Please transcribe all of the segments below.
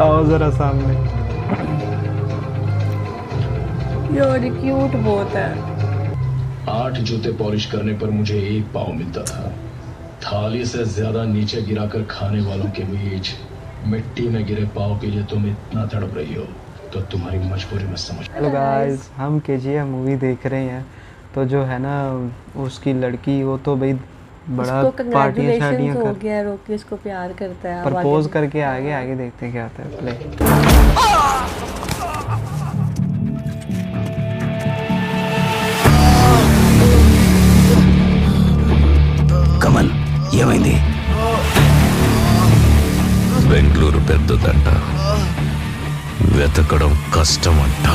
आओ जरा सामने। यार क्यूट बहुत है। 8 जूते पॉलिश करने पर मुझे 1 पाव मिलता था। थाली से ज्यादा नीचे गिराकर खाने वालों के बीच मिट्टी में गिरे पाव के लिए तुम इतना तड़प रही हो तो तुम्हारी मजबूरी में समझ। हेलो गाइस, हम KGF मूवी देख रहे हैं। तो जो है ना उसकी लड़की, वो तो भाई बड़ा पार्टियां शार्टियां हो गया, रोकी उसको प्यार करता है, प्रपोज करके आगे आगे देखते हैं क्या होता है। प्ले కమల్ ఏమైంది? బెంగళూరు పెద్దదంట, వెతకడం కష్టమంట.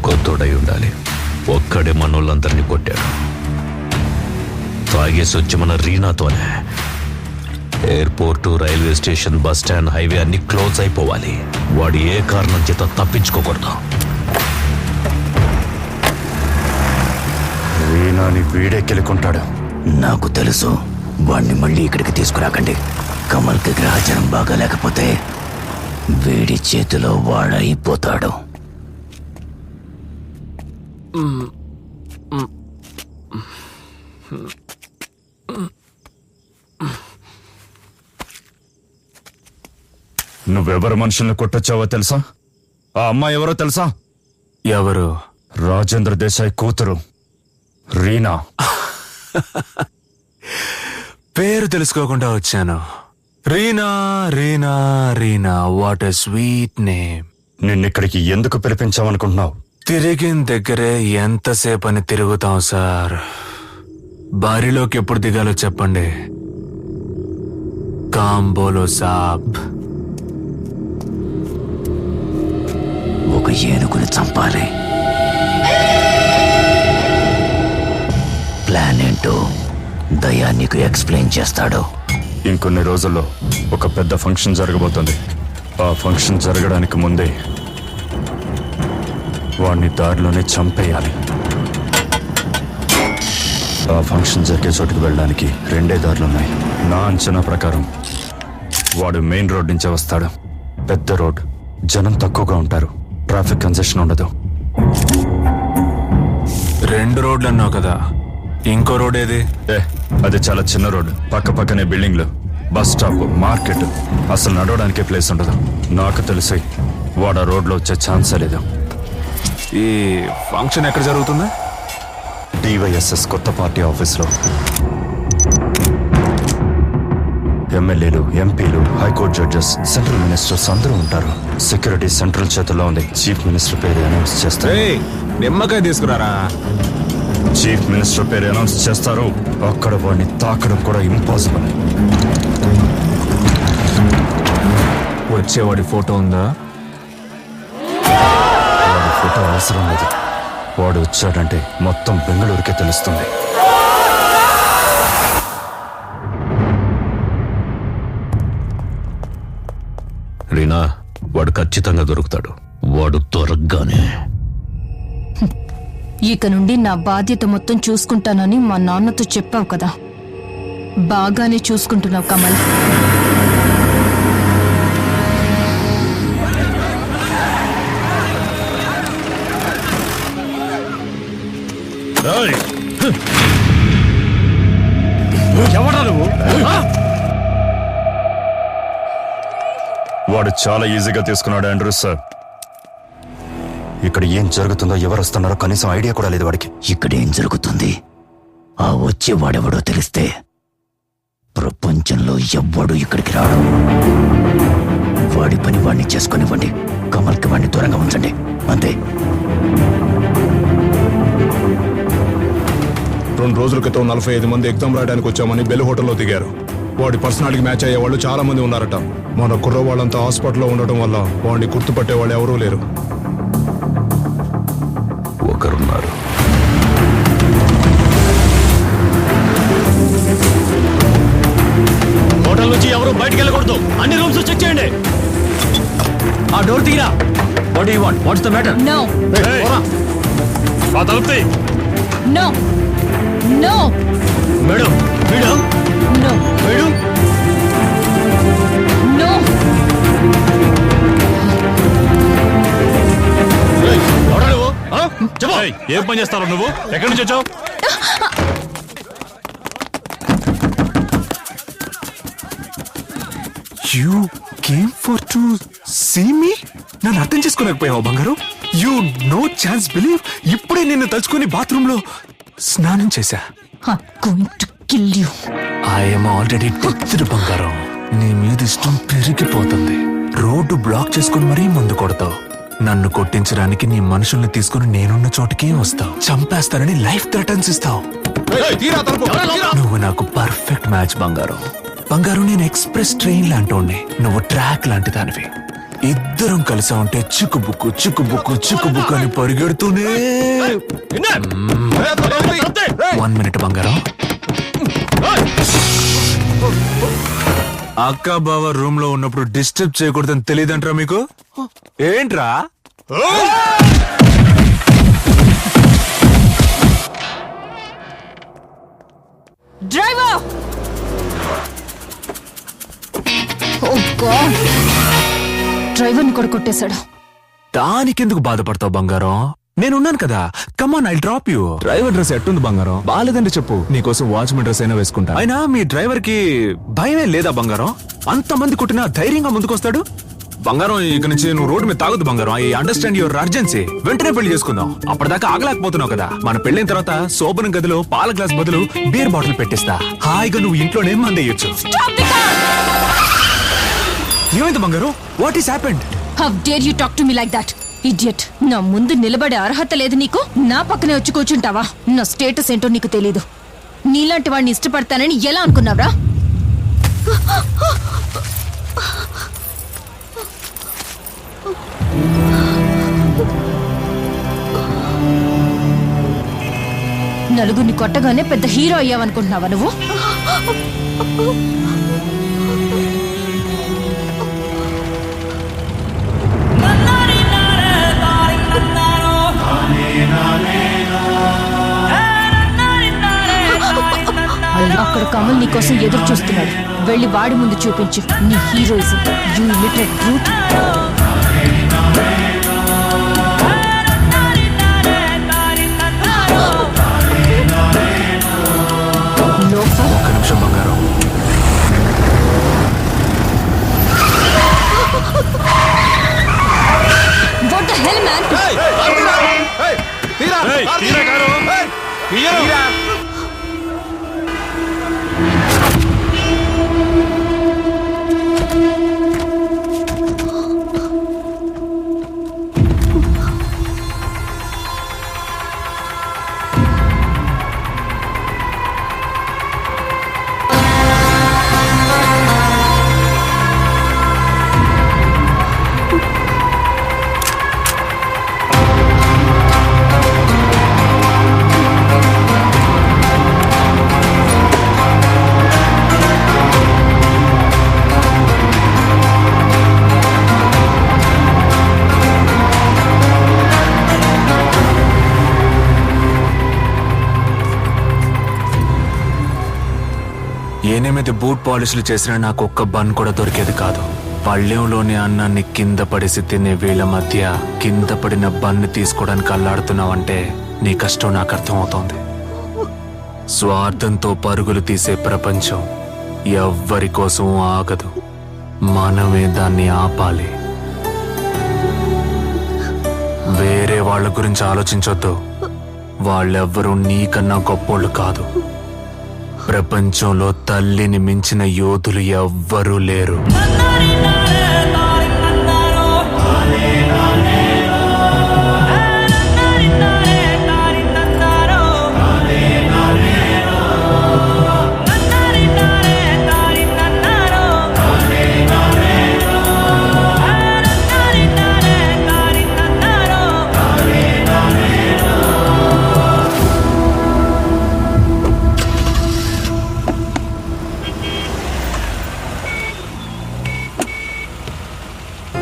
కొత్తోడై ఉండాలి. ఒక్కడే మనోళ్ళందరినీ కొట్టాడు. తాగేసి వచ్చి మన రీనాతోనే airport, railway station, bus stand, highway అన్ని క్లోజ్ అయిపోవాలి. వాడు ఏ కారణం చేత తప్పించుకోకూడదు. రీనాని వీడే గెలుకుంటాడు. నాకు తెలుసు. వాడిని మళ్ళీ ఇక్కడికి తీసుకురాకండి. కమల్కి గ్రహచారం బాగా లేకపోతే వీడి చేతిలో వాడైపోతాడు. నువ్వెవరు మనుషుల్ని కొట్టొచ్చావో తెలుసా? ఆ అమ్మాయి ఎవరో తెలుసా? ఎవరు? రాజేంద్ర దేశాయ్ కూతురు రీనా. పేరు తెలుసుకోకుండా వచ్చాను. Reena Reena Reena, what a sweet name. నిన్నిక్కడికి ఎందుకు పిలిపించావనుకుంటున్నావు? తిరిగిన దగ్గరే ఎంతసేపు అని తిరుగుతాం సార్. బారిలోకి ఎప్పుడు దిగాలో చెప్పండి. కాంబోలో సాబ్. ఒక ఏనుగుని చంపాలి. ప్లాన్ ఏంటో దయా నీకు ఎక్స్ప్లెయిన్ చేస్తాడు. ఇంకొన్ని రోజుల్లో ఒక పెద్ద ఫంక్షన్ జరగబోతుంది. ఆ ఫంక్షన్ జరగడానికి ముందే వాడిని దారిలోనే చంపేయాలి. ఆ ఫంక్షన్ జరిగే చోటుకు వెళ్ళడానికి 2 దారులున్నాయి. నా అంచనా ప్రకారం వాడు మెయిన్ రోడ్ నుంచే వస్తాడు. పెద్ద రోడ్, జనం తక్కువగా ఉంటారు, ట్రాఫిక్ కంజెషన్ ఉండదు. 2 రోడ్లు అన్నావు కదా, ఇంకో రోడ్ ఏది? అది చాలా చిన్న రోడ్, పక్క పక్కనే బిల్డింగ్లు, బస్ స్టాప్, మార్కెట్. అసలు నడవడానికే ప్లేస్ ఉండదు. నాకు తెలిసి వాడు ఆ రోడ్లో వచ్చే ఛాన్సే లేదు. ఈ ఫంక్షన్ ఎక్కడ జరుగుతుంది? DYSS కొత్త పార్టీ ఆఫీస్లో. ఎమ్మెల్యేలు, ఎంపీలు, హైకోర్టు జడ్జెస్, సెంట్రల్ మినిస్టర్స్ అందరూ ఉంటారు. సెక్యూరిటీ సెంట్రల్ చేతుల్లో ఉంది. చీఫ్ మినిస్టర్ పేరు అనౌన్స్ చేస్తారు. నిమ్మకాయ తీసుకురారా. చీఫ్ మినిస్టర్ పేరు అనౌన్స్ చేస్తారు. అక్కడ వాడిని తాకడం కూడా ఇంపాసిబుల్. వచ్చేవాడి ఫోటో ఉందా? వాడి ఫోటో అవసరం లేదు. వాడు వచ్చాడంటే మొత్తం బెంగళూరుకే తెలుస్తుంది. రీనా, వాడు ఖచ్చితంగా దొరుకుతాడు. వాడు దొరకగానే ఇక నుండి నా బాధ్యత మొత్తం చూసుకుంటానని మా నాన్నతో చెప్పావు కదా, బాగానే చూసుకుంటున్నావు కమల్. వాడు చాలా ఈజీగా తీసుకున్నాడు ఆండ్రూస్ సార్. ఇక్కడ ఏం జరుగుతుందో, ఎవరు వస్తున్నారో కనీసం ఐడియా కూడా లేదు వాడికి. ఇక్కడ ఏం జరుగుతుంది, ఆ వచ్చేవాడెవడో తెలిస్తే ప్రపంచంలో ఎవ్వడూ ఇక్కడికి రాడు. వాడి పని వాడిని చేసుకునివ్వండి. కమల్కి వాడిని దూరంగా ఉంచండి, అంతే. 2 రోజుల క్రితం 45 మంది ఎగ్జామ్ రాయడానికి వచ్చామని బెల్ హోటల్లో దిగారు. వాడి పర్సనాలిటీకి మ్యాచ్ అయ్యే వాళ్ళు చాలా మంది ఉన్నారట. మన కుర్ర వాళ్ళంతా హాస్పిటల్లో ఉండటం వల్ల వాడిని గుర్తుపట్టే వాళ్ళు ఎవరూ లేరు. ఒకరున్నారు. హోటల్ నుంచి ఎవరు బయటికి వెళ్ళకూడదు. అన్ని రూమ్స్ చెక్ చేయండి. ఆ డోర్ తీరా. What do you want? What's the matter? No. ఆ తలుపు తీ. No no madam madam no madam no. ఎవడా నువ్వు? చెప్పు. ఏం పని చేస్తావు నువ్వు? ఎక్కడి నుంచి వచ్చావు? You came for to see me? నన్ను అర్థం చేసుకోలేకపోయావు బంగారు. You no chance believe. ఇప్పుడే నిన్ను తలుచుకుని బాత్రూమ్ లో స్నానం చేశా. I'm going to kill you. I'm already death బంగారం. నీ మీద ఇష్టం పెరిగిపోతుంది. రోడ్డు బ్లాక్ చేసుకుని మరీ మందు కొడతావు. నన్ను కొట్టించడానికి నీ మనుషుల్ని తీసుకుని నేనున్న చోటుకే వస్తావు. చంపేస్తానని లైఫ్ థ్రెటన్స్ ఇస్తావు. నువ్వు నాకు పర్ఫెక్ట్ మ్యాచ్ బంగారం. బంగారం నేను ఎక్స్ప్రెస్ ట్రైన్ లాంటి, నువ్వు ట్రాక్ లాంటి దానివి. ఇద్దరం కలిసా ఉంటే చిక్కుబుక్కు చిక్కుబుక్కు చిక్కుబుక్కు అని పరిగెడుతూనే. 1 minute బంగారం. అక్క బావ రూమ్ లో ఉన్నప్పుడు డిస్టర్బ్ చేయకూడదని తెలియదంటారా మీకు? ఏంట్రా? డ్రైవర్! Oh God! డ్రైవర్ని కూడా కొట్టేశాడు. దానికెందుకు బాధపడతావు బంగారం? నేనున్నాను కదా. Come on, I drop you. Driver dress ఎట్టుంది బంగారం? బాలేదంటే చెప్పు, నీకోసం వాచ్మెన్ డ్రెస్ అయినా వేసుకుంటా. అయినా మీ డ్రైవర్ కి భయమే లేదా బంగారం? అంతమంది కొట్టినా ధైర్యంగా ముందుకొస్తాడు. బంగారం, ఇక నుంచి నువ్వు రోడ్డు మీద తాగొద్దు బంగారం. I understand your urgency. వెంటనే పెళ్లి చేసుకుందాం. అప్పటిదాకా ఆగలేకపోతున్నావు కదా. మన పెళ్ళైన తర్వాత శోభనం గదిలో పాల గ్లాస్ బదులు బీర్ బాటిల్ పెట్టిస్తా. హాయిగా నువ్వు ఇంట్లోనే మందేయొచ్చు. ఏమైంది బంగారం? What is happened? How dare you talk to me like that? Idiot! నా ముందు నిలబడే అర్హత లేదు నీకు. నా పక్కనే వచ్చి కూర్చుంటావా? నా స్టేటస్ ఏంటో నీకు తెలీదు. నీలాంటి వాడిని ఇష్టపడతానని ఎలా అనుకున్నావురా? నలుగురిని కొట్టగానే పెద్ద హీరో అయ్యావనుకుంటున్నావా నువ్వు? అక్కడ కమల్ నీ కోసం ఎదురు చూస్తున్నాడు. వెళ్ళి వాడి ముందు చూపించు నీ హీరోయిజం. You literal brute. ఒక్క నిమిషం బంగారం. What the hell, man? ఏనేమైతే బూట్ పాలిష్లు చేసినా నాకు ఒక్క బన్ కూడా దొరికేది కాదు. పళ్ళెంలోని అన్నాన్ని కింద పడేసి తినే వీళ్ళ మధ్య కింద పడిన బన్ను తీసుకోవడానికి అల్లాడుతున్నావంటే నీ కష్టం నాకు అర్థమవుతోంది. స్వార్థంతో పరుగులు తీసే ప్రపంచం ఎవ్వరి కోసం ఆగదు. మనమే దాన్ని ఆపాలి. వేరే వాళ్ళ గురించి ఆలోచించొద్దు. వాళ్ళెవ్వరూ నీకన్నా గొప్పోళ్ళు కాదు. ప్రపంచంలో తల్లిని మించిన యోధులు ఎవ్వరూ లేరు.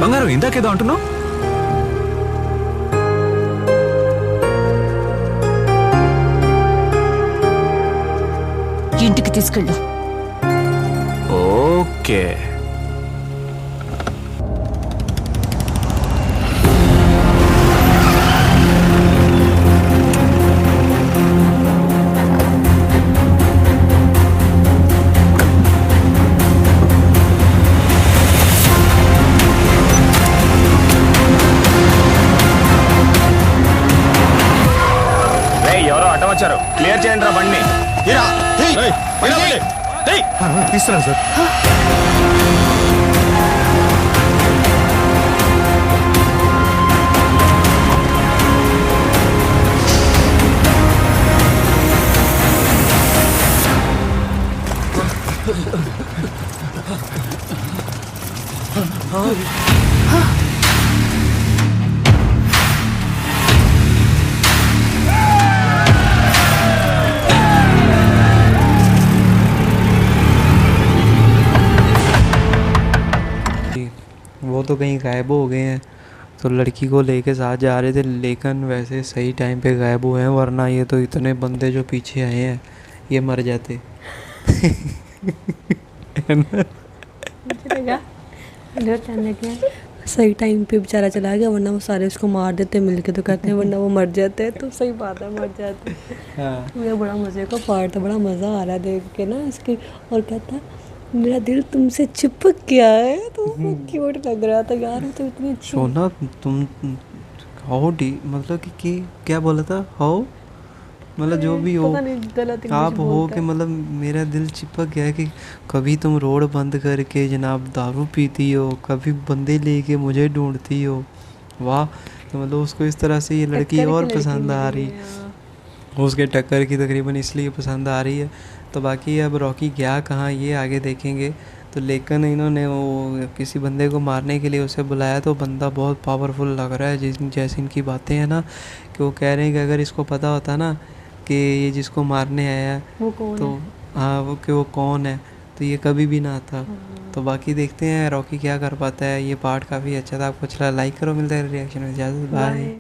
బంగారం, ఇందాకేదో అంటున్నావు? తీసుకెళ్ళు. ఓకే. ఎవరో అడ్డం వచ్చారు, క్లియర్ చేయండి రా బండిని. తీస్తున్నాను సార్. वो तो कहीं गायब हो गए हैं, तो लड़की को लेके साथ जा रहे थे, लेकिन वैसे सही टाइम पे गायब हुए हैं, वरना ये तो इतने बंदे जो पीछे आए हैं ये मर जाते. मुझे लगा सही टाइम पे बेचारा चला गया, वरना वो सारे उसको मार देते मिलके, तो कहते हैं वरना वो मर जाते हैं. तो सही बात है, मर जाते हैं. मुझे बड़ा मज़े का पार्ट था, बड़ा मज़ा आ रहा है देख के ना इसकी. और कहता मेरा दिल तुमसे चिपक गया है, तो क्यूट लग रहा था यार. तो इतनी अच्छी सोना तुम हाउ डी मतलब कि क्या बोला था, हाउ मतलब जो भी हो पता नहीं, गलत इंग्लिश आप हो बोलता कि है. मतलब मेरा दिल चिपक गया है कि कभी तुम रोड बंद करके जनाब दारू पीती हो, कभी बंदे लेके मुझे ढूंढती हो. वाह. तो मतलब उसको इस तरह से ये लड़की टक्कर की और लड़की पसंद मिल आ गई रही है, है, हाँ. उसके टक्कर की तकरीबन इसलिए पसंद आ रही है. तो बाकी अब रॉकी गया कहाँ ये आगे देखेंगे. तो लेकिन इन्होंने वो किसी बंदे को मारने के लिए उसे बुलाया, तो बंदा बहुत पावरफुल लग रहा है. जैसे इनकी बातें हैं ना, कि वो कह रहे हैं कि अगर इसको पता होता ना कि ये जिसको मारने आया है वो कौन तो है? हाँ वो कि वो कौन है, तो ये कभी भी ना आता. तो बाकी देखते हैं रॉकी क्या कर पाता है. ये पार्ट काफ़ी अच्छा था. आपको अच्छा लाइक करो. मिलता है रिएक्शन में. इजाज़त. बाय.